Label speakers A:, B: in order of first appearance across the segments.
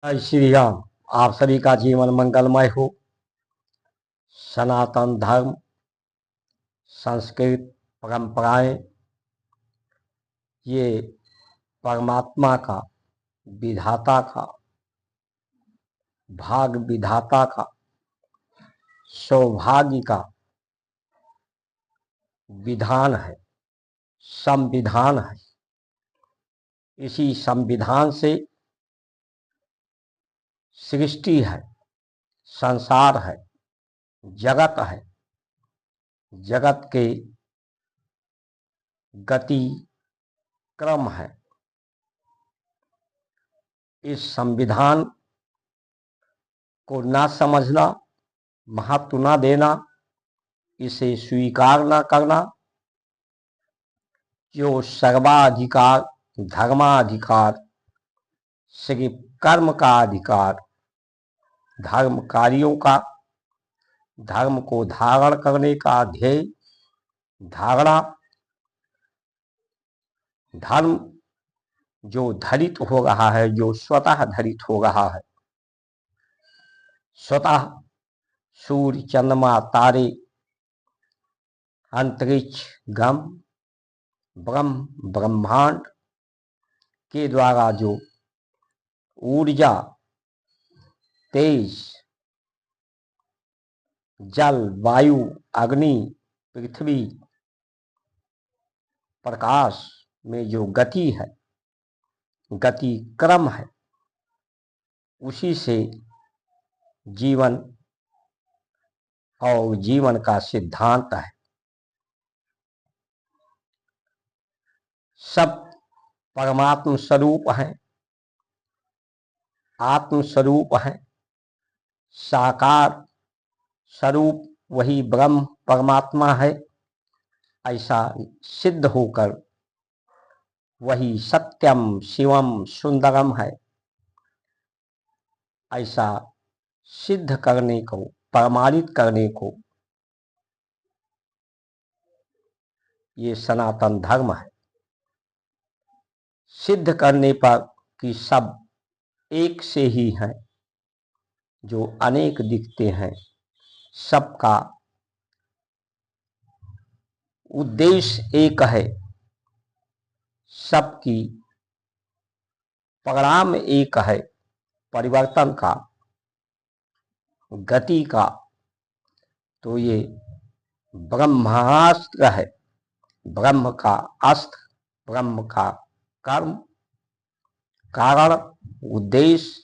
A: जय श्री राम। आप सभी का जीवन मंगलमय हो। सनातन धर्म, संस्कृत, परंपराएं, ये परमात्मा का, विधाता का, भाग विधाता का, सौभाग्य का विधान है, संविधान है। इसी संविधान से सृष्टि है, संसार है, जगत है। जगत के गति क्रम है। इस संविधान को ना समझना, महत्व ना देना, इसे स्वीकार न करना, जो सर्वाधिकार, धर्माधिकार, सिर्फ कर्म का अधिकार, धर्म कार्यों का, धर्म को धारण करने का ध्येय, धारणा, धर्म जो धरित हो रहा है, जो स्वतः धरित हो रहा है, स्वतः सूर्य, चंद्रमा, तारे, अंतरिक्ष, गम, ब्रह्म, ब्रह्मांड के द्वारा जो ऊर्जा, तेज, जल, वायु, अग्नि, पृथ्वी, प्रकाश में जो गति है, गति क्रम है, उसी से जीवन और जीवन का सिद्धांत है। सब परमात्म स्वरूप हैं, आत्म स्वरूप हैं। साकार स्वरूप वही ब्रह्म परमात्मा है, ऐसा सिद्ध होकर वही सत्यम, शिवम, सुंदरम है, ऐसा सिद्ध करने को, प्रमाणित करने को ये सनातन धर्म है। सिद्ध करने पर कि सब एक से ही हैं, जो अनेक दिखते हैं, सबका उद्देश्य एक है, सबकी परिणाम एक है, परिवर्तन का, गति का। तो ये ब्रह्मास्त्र है, ब्रह्म का अस्त्र, ब्रह्म का कर्म, कारण, उद्देश्य।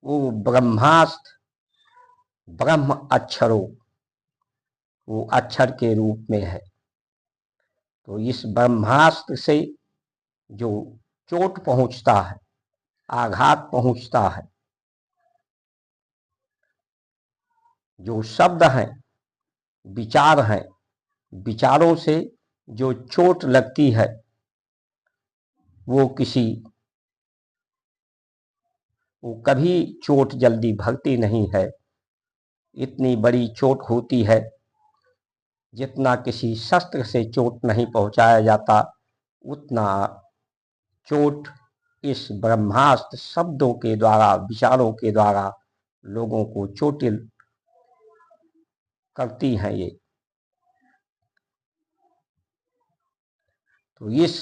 A: वो ब्रह्मास्त्र ब्रह्म अक्षरों, वो अक्षर के रूप में है। तो इस ब्रह्मास्त्र से जो चोट पहुंचता है, आघात पहुंचता है, जो शब्द हैं, विचार हैं, विचारों से जो चोट लगती है, वो कभी चोट जल्दी भगती नहीं है। इतनी बड़ी चोट होती है जितना किसी शस्त्र से चोट नहीं पहुंचाया जाता, उतना चोट इस ब्रह्मास्त्र शब्दों के द्वारा, विचारों के द्वारा लोगों को चोटिल करती हैं ये। तो इस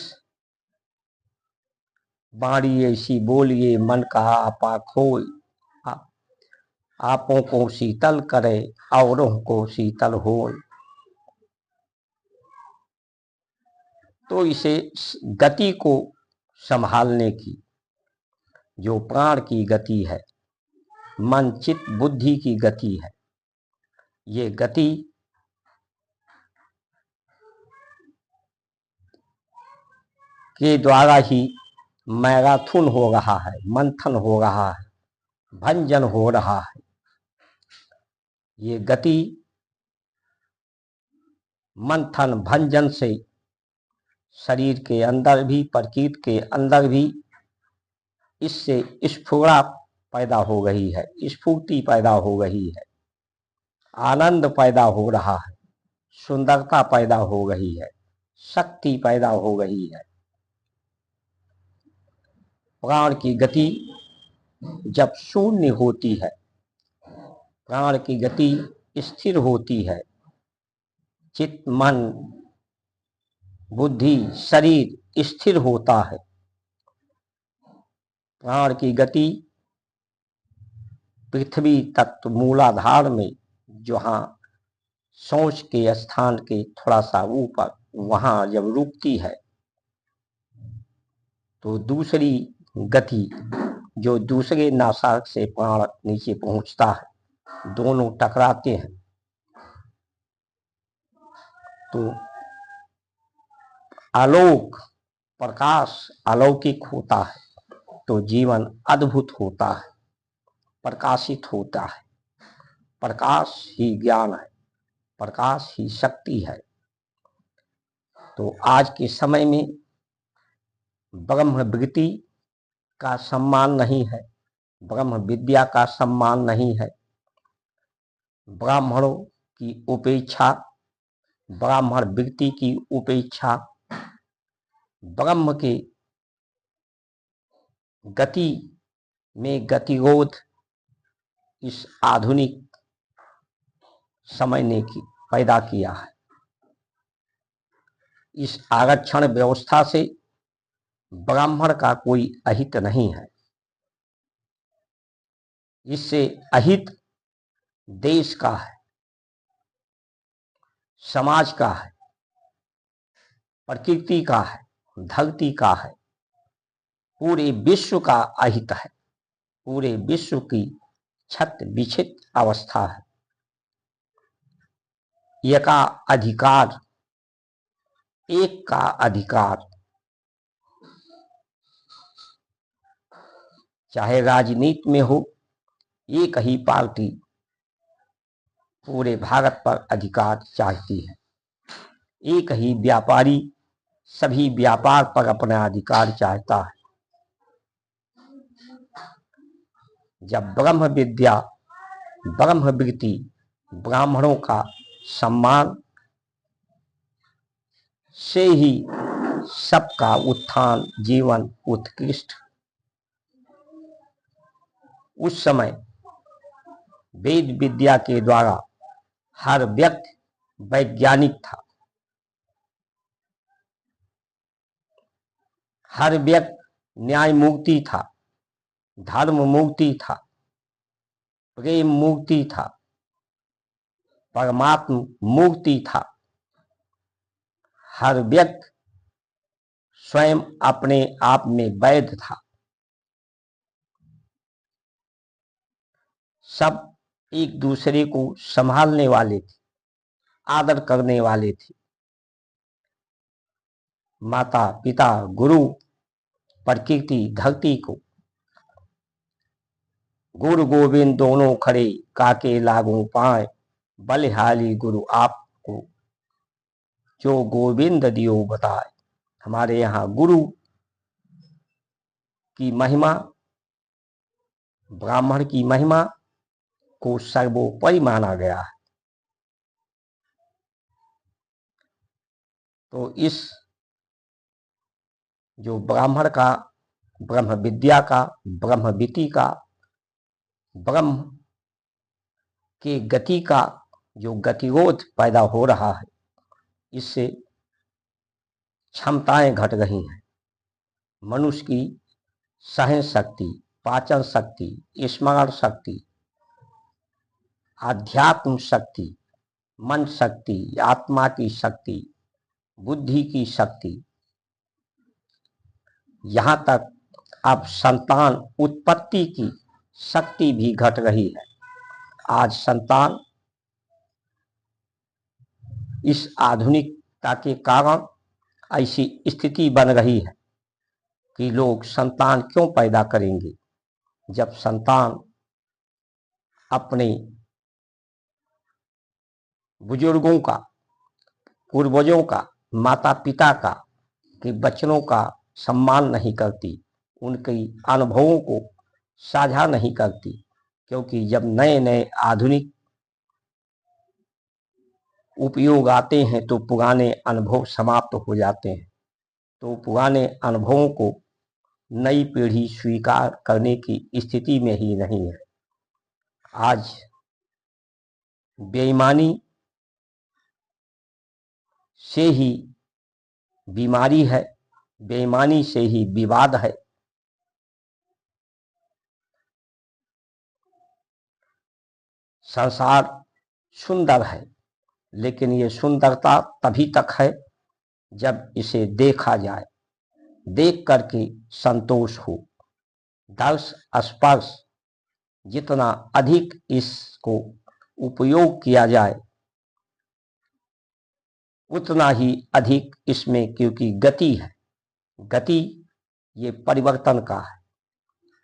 A: बाणी ऐसी बोलिए, मन का आपा खोए, आपों को शीतल करे, औरों को शीतल होए। तो इसे गति को संभालने की, जो प्राण की गति है, मन, चित्त, बुद्धि की गति है, ये गति के द्वारा ही मैराथन हो रहा है, मंथन हो रहा है, भंजन हो रहा है। ये गति मंथन भंजन से शरीर के अंदर भी, प्रकृति के अंदर भी इससे स्फुरा पैदा हो गई है, स्फूर्ति पैदा हो गई है, आनंद पैदा हो रहा है, सुंदरता पैदा हो गई है, शक्ति पैदा हो गई है। प्राण की गति जब शून्य होती है, प्राण की गति स्थिर होती है, चित्त मन बुद्धि शरीर स्थिर होता है। प्राण की गति पृथ्वी तत्व मूलाधार में, जहाँ सोच के स्थान के थोड़ा सा ऊपर, वहां जब रुकती है तो दूसरी गति जो दूसरे नासाक से प्राण नीचे पहुंचता है, दोनों टकराते हैं तो आलोक प्रकाश अलौकिक होता है, तो जीवन अद्भुत होता है, प्रकाशित होता है। प्रकाश ही ज्ञान है, प्रकाश ही शक्ति है। तो आज के समय में ब्रह्मवृत्ति का सम्मान नहीं है, ब्रह्म विद्या का सम्मान नहीं है। ब्राह्मणों की उपेक्षा, ब्राह्मण वृत्ति की उपेक्षा, ब्रह्म के गति में गतिरोध इस आधुनिक समय ने पैदा किया है। इस आरक्षण व्यवस्था से ब्राह्मण का कोई अहित नहीं है। इससे अहित देश का है, समाज का है, प्रकृति का है, धरती का है, पूरे विश्व का अहित है। पूरे विश्व की छत विछित अवस्था है। एका अधिकार, एक का अधिकार, चाहे राजनीति में हो, एक ही पार्टी पूरे भारत पर अधिकार चाहती है। एक ही व्यापारी सभी व्यापार पर अपना अधिकार चाहता है। जब ब्रह्म विद्या, ब्रह्मवृत्ति, ब्राह्मणों का सम्मान से ही सबका उत्थान, जीवन उत्कृष्ट। उस समय वेद विद्या के द्वारा हर व्यक्ति वैज्ञानिक था, हर व्यक्ति न्याय मुक्ति था, धर्म मुक्ति था, प्रेम मुक्ति था, परमात्म मुक्ति था। हर व्यक्ति स्वयं अपने आप में वैध था। सब एक दूसरे को संभालने वाले थे, आदर करने वाले थे। माता पिता गुरु प्रकृति धरती को, गुरु गोविंद दोनों खड़े, काके लागू पाए, बलिहारी गुरु आपको, जो गोविंद दियो बताए। हमारे यहाँ गुरु की महिमा, ब्राह्मण की महिमा को सर्वोपरि माना गया है। तो इस जो ब्राह्मण का, ब्रह्म विद्या का, ब्रह्मवृत्ति का, ब्रह्म के गति का जो गतिरोध पैदा हो रहा है, इससे क्षमताएं घट रही हैं। मनुष्य की सहन शक्ति, पाचन शक्ति, स्मरण शक्ति, आध्यात्म शक्ति, मन शक्ति, आत्मा की शक्ति, बुद्धि की शक्ति, यहाँ तक अब संतान उत्पत्ति की शक्ति भी घट रही है। आज संतान इस आधुनिकता के कारण ऐसी स्थिति बन रही है कि लोग संतान क्यों पैदा करेंगे, जब संतान अपने बुजुर्गों का, पूर्वजों का, माता पिता का, कि बच्चों का सम्मान नहीं करती, उनके अनुभवों को साझा नहीं करती। क्योंकि जब नए नए आधुनिक उपयोग आते हैं तो पुराने अनुभव समाप्त हो जाते हैं। तो पुराने अनुभवों को नई पीढ़ी स्वीकार करने की स्थिति में ही नहीं है। आज बेईमानी से ही बीमारी है, बेईमानी से ही विवाद है। संसार सुंदर है, लेकिन ये सुंदरता तभी तक है जब इसे देखा जाए, देख करके संतोष हो। दर्श स्पर्श जितना अधिक इसको उपयोग किया जाए उतना ही अधिक इसमें, क्योंकि गति है, गति ये परिवर्तन का है,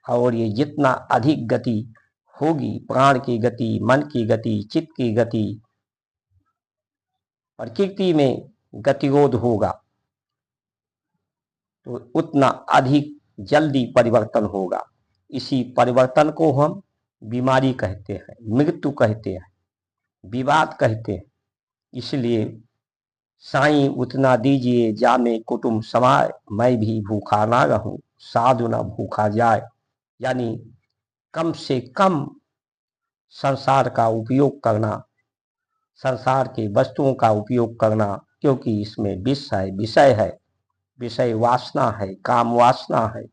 A: और ये जितना अधिक गति होगी, प्राण की गति, मन की गति, चित्त की गति, प्रकृति में गतिरोध होगा, तो उतना अधिक जल्दी परिवर्तन होगा। इसी परिवर्तन को हम बीमारी कहते हैं, मृत्यु कहते हैं, विवाद कहते हैं। इसलिए साईं उतना दीजिए जामे कुटुंब समाए, मैं भी भूखा ना रहूं साधु ना भूखा जाए। यानी कम से कम संसार का उपयोग करना, संसार के वस्तुओं का उपयोग करना, क्योंकि इसमें विषय है, विषय वासना है, काम वासना है,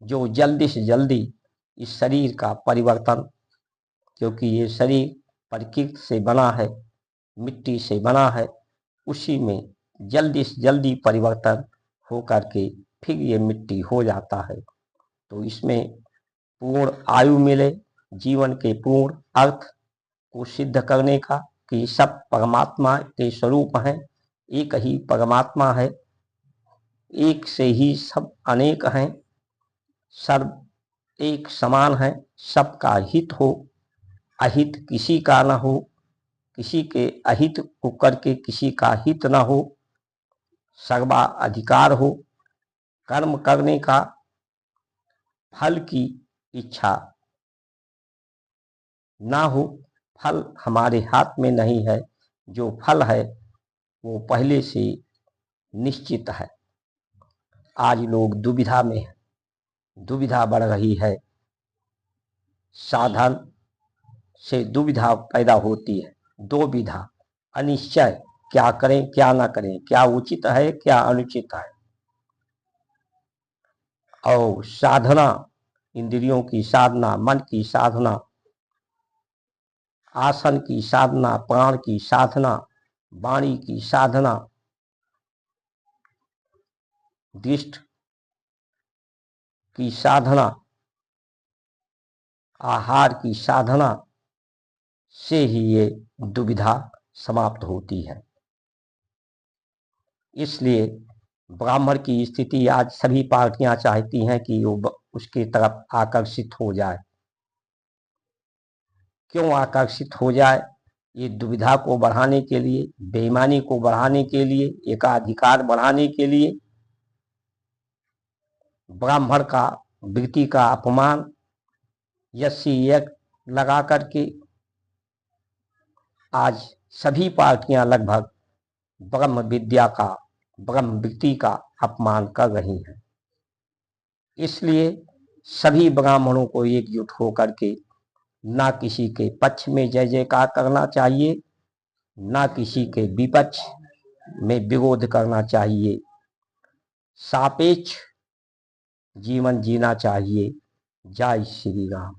A: जो जल्दी से जल्दी इस शरीर का परिवर्तन, क्योंकि ये शरीर प्रकृति से बना है, मिट्टी से बना है, उसी में जल्दी से जल्दी परिवर्तन हो करके फिर ये मिट्टी हो जाता है। तो इसमें पूर्ण आयु मिले, जीवन के पूर्ण अर्थ को सिद्ध करने का, कि सब परमात्मा के स्वरूप हैं, एक ही परमात्मा है, एक से ही सब अनेक हैं, सर्व एक समान है, सबका हित हो, अहित किसी का न हो, किसी के अहित को करके किसी का हित न हो, सर्वा अधिकार हो, कर्म करने का, फल की इच्छा ना हो, फल हमारे हाथ में नहीं है, जो फल है वो पहले से निश्चित है। आज लोग दुविधा में है, दुविधा बढ़ रही है, साधन से दुविधा पैदा होती है, दो विधा, अनिश्चय, क्या करें क्या ना करें, क्या उचित है क्या अनुचित है, और साधना, इंद्रियों की साधना, मन की साधना, आसन की साधना, प्राण की साधना, वाणी की साधना, दृष्टि की साधना, आहार की साधना से ही ये दुविधा समाप्त होती है। इसलिए ब्राह्मण की स्थिति आज सभी पार्टियां चाहती हैं कि वो उसकी तरफ आकर्षित हो जाए। क्यों आकर्षित हो जाए? ये दुविधा को बढ़ाने के लिए, बेईमानी को बढ़ाने के लिए, एकाधिकार बढ़ाने के लिए, ब्राह्मण का वृत्ति का अपमान, यस्य यज्ञ लगा करके आज सभी पार्टियां लगभग ब्रह्म विद्या का, ब्रह्म वृत्ति का अपमान कर रही हैं। इसलिए सभी ब्राह्मणों को एकजुट होकर के ना किसी के पक्ष में जय जयकार करना चाहिए, ना किसी के विपक्ष में विरोध करना चाहिए। सापेक्ष जीवन जीना चाहिए। जय श्री राम।